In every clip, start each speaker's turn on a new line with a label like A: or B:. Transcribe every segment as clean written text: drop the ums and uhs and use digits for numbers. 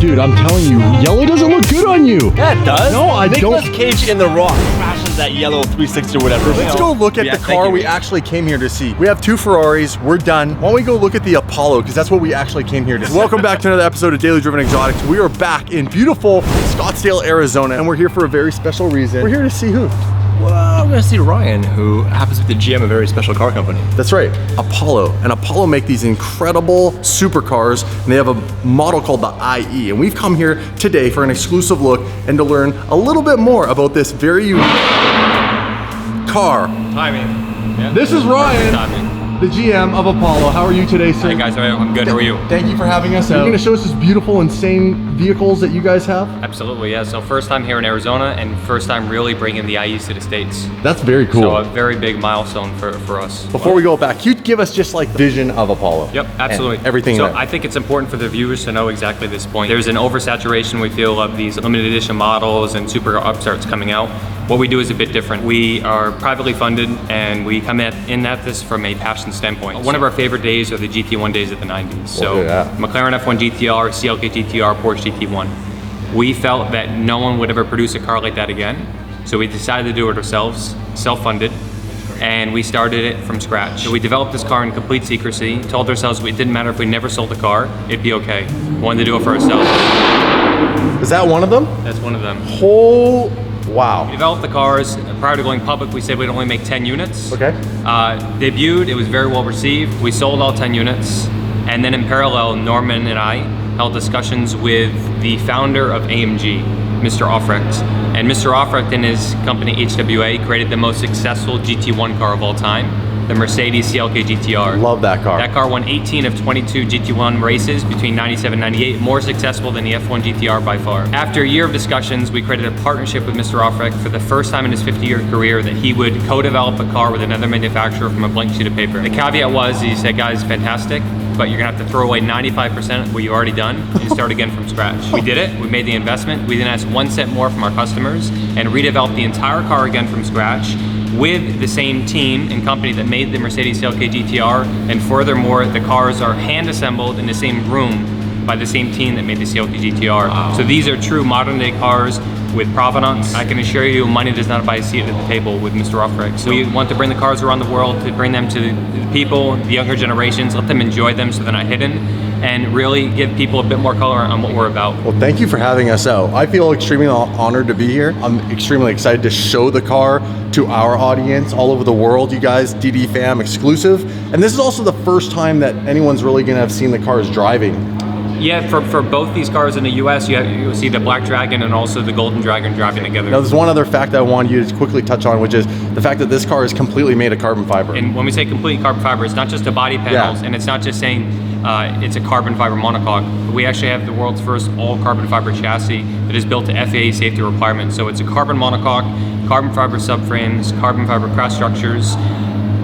A: Dude, I'm telling you, yellow doesn't look good on you.
B: Yeah, it does.
A: No, I don't.
B: Nicolas Cage in The Rock crashes that yellow 360 or whatever.
C: Let's go look at the car we actually came here to see. We have 2 Ferraris. We're done. Why don't we go look at the Apollo, because that's what we actually came here to see. Welcome back to another episode of Daily Driven Exotics. We are back in beautiful Scottsdale, Arizona, and we're here for a very special reason. We're here to see who?
B: Well, we're gonna see Ryan, who happens to be the GM of a very special car company.
C: That's right, Apollo. And Apollo make these incredible supercars, and they have a model called the IE. And we've come here today for an exclusive look and to learn a little bit more about this very unique car.
B: Timing. Yeah.
C: This is Ryan, the GM of Apollo. How are you today, sir?
B: Hey guys, I'm good. How are you?
C: Thank you for having us. You're going to show us this beautiful, insane vehicles that you guys have?
D: Absolutely, yeah. So first time here in Arizona and first time really bringing the IEs to the States.
C: That's very cool.
D: So a very big milestone for us.
C: Before we go back, can you give us just like vision of Apollo?
D: Yep, absolutely.
C: And everything.
D: So I think it's important for the viewers to know exactly this point. There's an oversaturation, we feel, of these limited edition models and super upstarts coming out. What we do is a bit different. We are privately funded and we come in at this from a passion standpoint. One of our favorite days are the GT1 days of the 90s. So McLaren F1 GTR, CLK GTR, Porsche GT1. We felt that no one would ever produce a car like that again. So we decided to do it ourselves, self-funded, and we started it from scratch. So we developed this car in complete secrecy, told ourselves it didn't matter if we never sold a car, it'd be okay. We wanted to do it for ourselves.
C: Is that one of them?
D: That's one of them.
C: Wow.
D: We developed the cars. Prior to going public, we said we'd only make 10 units.
C: Okay.
D: Debuted, it was very well received. We sold all 10 units. And then in parallel, Norman and I held discussions with the founder of AMG, Mr. Aufrecht. And Mr. Aufrecht and his company HWA created the most successful GT1 car of all time, the Mercedes CLK GTR.
C: Love that car.
D: That car won 18 of 22 GT1 races between 97 and 98, more successful than the F1 GTR by far. After a year of discussions, we created a partnership with Mr. Aufrecht for the first time in his 50-year career that he would co-develop a car with another manufacturer from a blank sheet of paper. The caveat was, he said, guys, fantastic, but you're gonna have to throw away 95% of what you've already done and start again from scratch. We did it, we made the investment, we then asked 1 cent more from our customers and redeveloped the entire car again from scratch with the same team and company that made the Mercedes CLK GTR, and furthermore, the cars are hand assembled in the same room by the same team that made the CLK GTR. Wow. So these are true modern day cars with provenance. I can assure you, money does not buy a seat at the table with Mr. Aufrecht. So we want to bring the cars around the world, to bring them to the people, the younger generations, let them enjoy them so they're not hidden, and really give people a bit more color on what we're about.
C: Well, thank you for having us out. I feel extremely honored to be here. I'm extremely excited to show the car to our audience all over the world. You guys, DD Fam exclusive. And this is also the first time that anyone's really gonna have seen the cars driving.
D: Yeah, for both these cars in the US, you'll see the Black Dragon and also the Golden Dragon driving together.
C: Now, there's one other fact I want you to quickly touch on, which is the fact that this car is completely made of carbon fiber.
D: And when we say complete carbon fiber, it's not just the body panels, and it's not just saying it's a carbon fiber monocoque. We actually have the world's first all carbon fiber chassis that is built to FAA safety requirements. So it's a carbon monocoque, carbon fiber subframes, carbon fiber cross structures,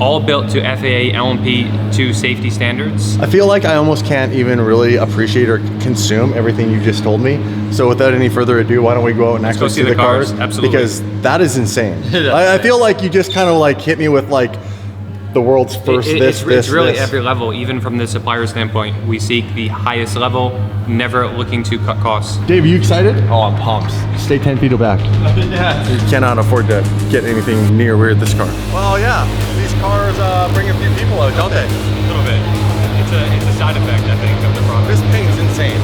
D: all built to FAA LMP2 safety standards.
C: I feel like I almost can't even really appreciate or consume everything you just told me. So without any further ado, why don't we go out and actually see the cars?
D: Absolutely.
C: Because that is insane. I feel like you just kind of like hit me with like the world's first
D: it's really every level. Even from the supplier standpoint, we seek the highest level, never looking to cut costs.
C: Dave, are you excited?
B: Oh, I'm pumped.
A: Stay 10 feet back.
B: Yeah.
C: You cannot afford to get anything near where this car. Well, yeah, these cars bring a few people out, don't they?
D: A little bit. It's a side effect, I think, of the product.
C: This paint's insane.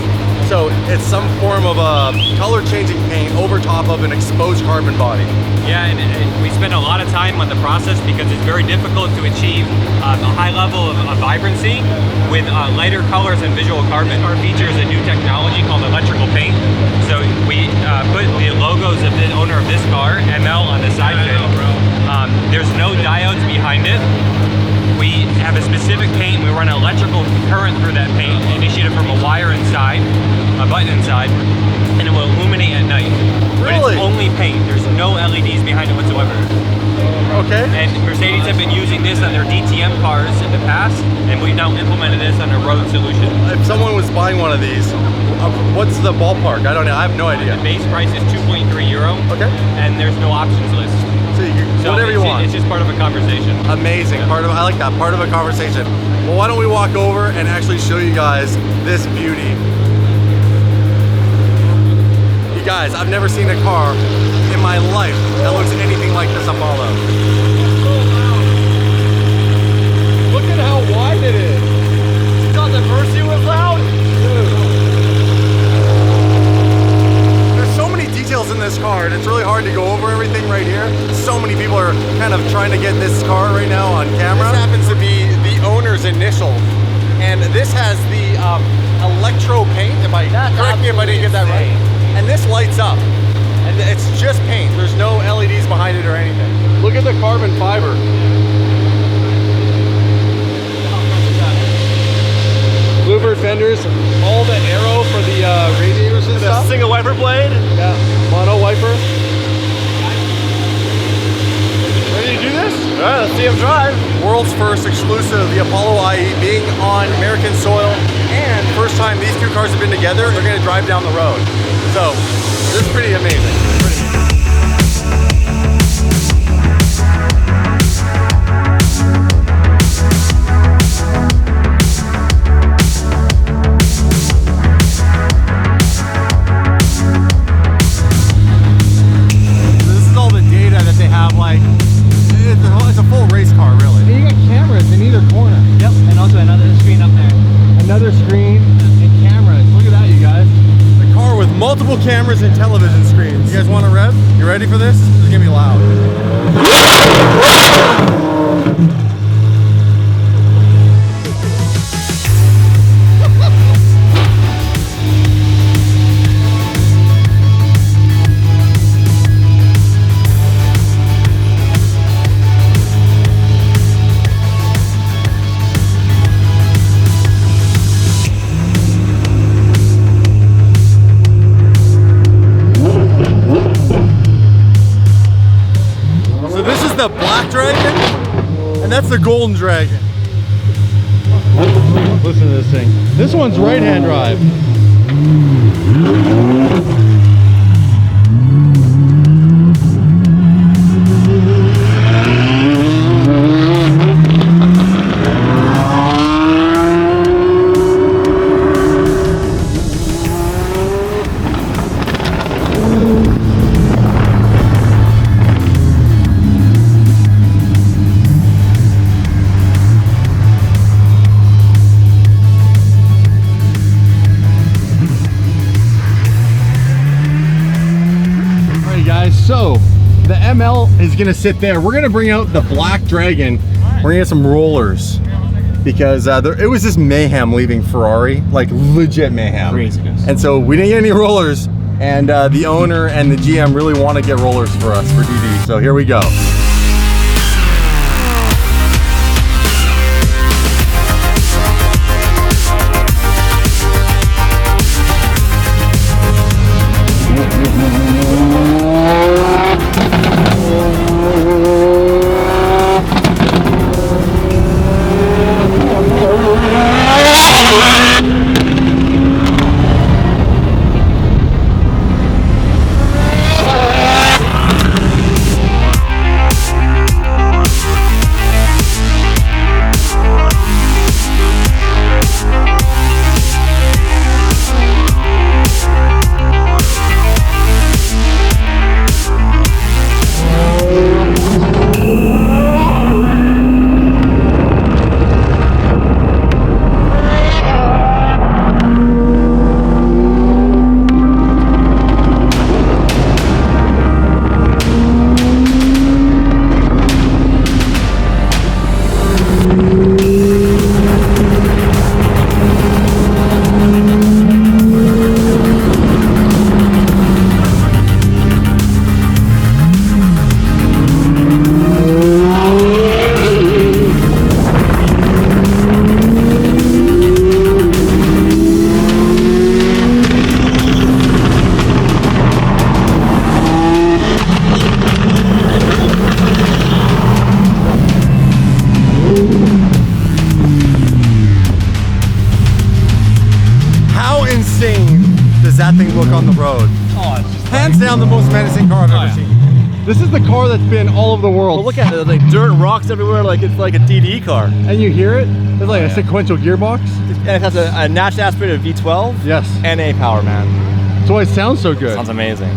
C: So it's some form of a color-changing paint over top of an exposed carbon body.
D: Yeah, and we spend a lot of time on the process because it's very difficult to achieve a high level of vibrancy with lighter colors and visual carbon. Our feature is a new technology called electrical paint. So we put the logos of the owner of this car, ML, on the side of it. There's no diodes behind it. We have a specific paint. We run an electrical current through that paint, initiated from a wire inside, a button inside, and it will illuminate at night.
C: Really?
D: But it's only paint. There's no LEDs behind it whatsoever.
C: Okay.
D: And Mercedes have been using this on their DTM cars in the past, and we've now implemented this on a road solution.
C: If someone was buying one of these, what's the ballpark? I don't know. I have no idea.
D: The base price is €2.3.
C: Okay.
D: And there's no options list.
C: So whatever you want.
D: It's just part of a conversation.
C: Amazing. I like that. Part of a conversation. Well, why don't we walk over and actually show you guys this beauty. Guys, I've never seen a car in my life that looks anything like this Apollo. Look at how wide it is. You thought the Mercy was loud? There's so many details in this car, and it's really hard to go over everything right here. So many people are kind of trying to get this car right now on camera. This happens to be the owner's initial, and this has the electro paint. Correct me if I didn't get that right. And this lights up, and it's just paint. There's no LEDs behind it or anything. Look at the carbon fiber. Bluebird fenders, all the arrow for the radiators and stuff.
B: Single wiper blade.
C: Yeah, mono wiper. Ready to do this?
B: All right, let's see him drive.
C: World's first exclusive, the Apollo IE being on American soil, and first time these two cars have been together, they're gonna drive down the road. So, this is pretty amazing. This is all the data that they have, like, it's a full race car, really. And you got cameras in either corner.
B: Yep, and also another screen up there.
C: Another screen and cameras. Look at that, you guys. The car with multiple cameras and television screens. You guys want to rev? You ready for this? This is gonna be loud. The Black Dragon, and that's the Golden Dragon. Listen to this thing. This one's right-hand drive. So the ML is gonna sit there. We're gonna bring out the Black Dragon. We're gonna get some rollers because it was just mayhem leaving Ferrari, like legit mayhem.
B: Craziness.
C: And so we didn't get any rollers, and the owner and the GM really want to get rollers for us for DD. So here we go. Does that thing look on the road? Oh, it's just hands down the most menacing car I've ever seen. This is the car that's been all over the world.
B: Well, look at it, like dirt and rocks everywhere, like it's like a DD car.
C: And you hear it? It's like a sequential gearbox.
B: And it has a naturally aspirated V12.
C: Yes.
B: And a power man.
C: That's why it sounds so good.
B: Sounds amazing.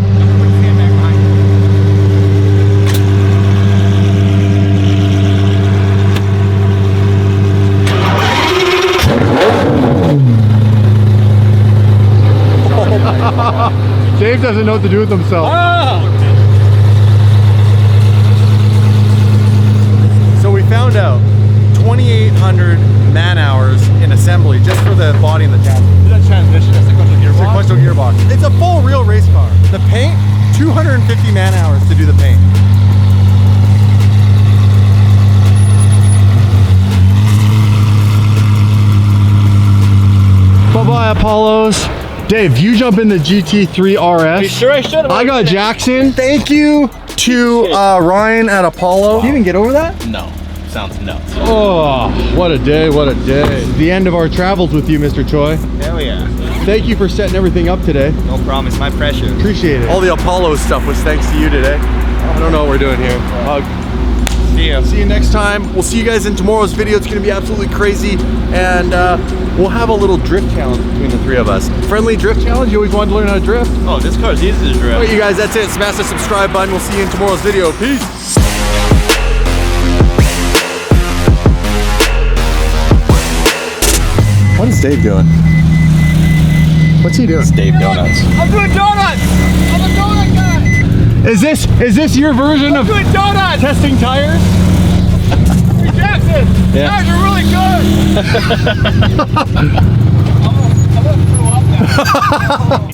C: Dave doesn't know what to do with himself. So we found out 2,800 man hours in assembly just for the body and the chassis.
B: That transmission is
C: Sequential gearbox. It's a full real race car. The paint, 250 man hours to do the paint. Bye-bye, Apollos. Dave, you jump in the GT3 RS.
B: You sure I should have?
C: I got Jackson. Thank you to Ryan at Apollo. You didn't get over that?
B: No. Sounds nuts.
C: Oh, what a day, what a day. The end of our travels with you, Mr. Choi.
B: Hell yeah.
C: Thank you for setting everything up today.
B: No problem, it's my pleasure.
C: Appreciate it. All the Apollo stuff was thanks to you today. I don't know what we're doing here.
B: See ya.
C: See you next time. We'll see you guys in tomorrow's video. It's gonna be absolutely crazy. And we'll have a little drift challenge between the three of us. Friendly drift challenge? You always wanted to learn how to drift?
B: Oh, this car's easy to drift.
C: All right, you guys, that's it. Smash the subscribe button. We'll see you in tomorrow's video. Peace. What is Dave doing? What's he doing?
B: It's Dave Donuts.
E: I'm doing donuts! I'm a donut guy!
C: Is this your version of
E: doing donuts!
C: testing tires?
E: Hey, Jackson!
B: Yeah.
E: Tires are really good! I'm gonna throw up now.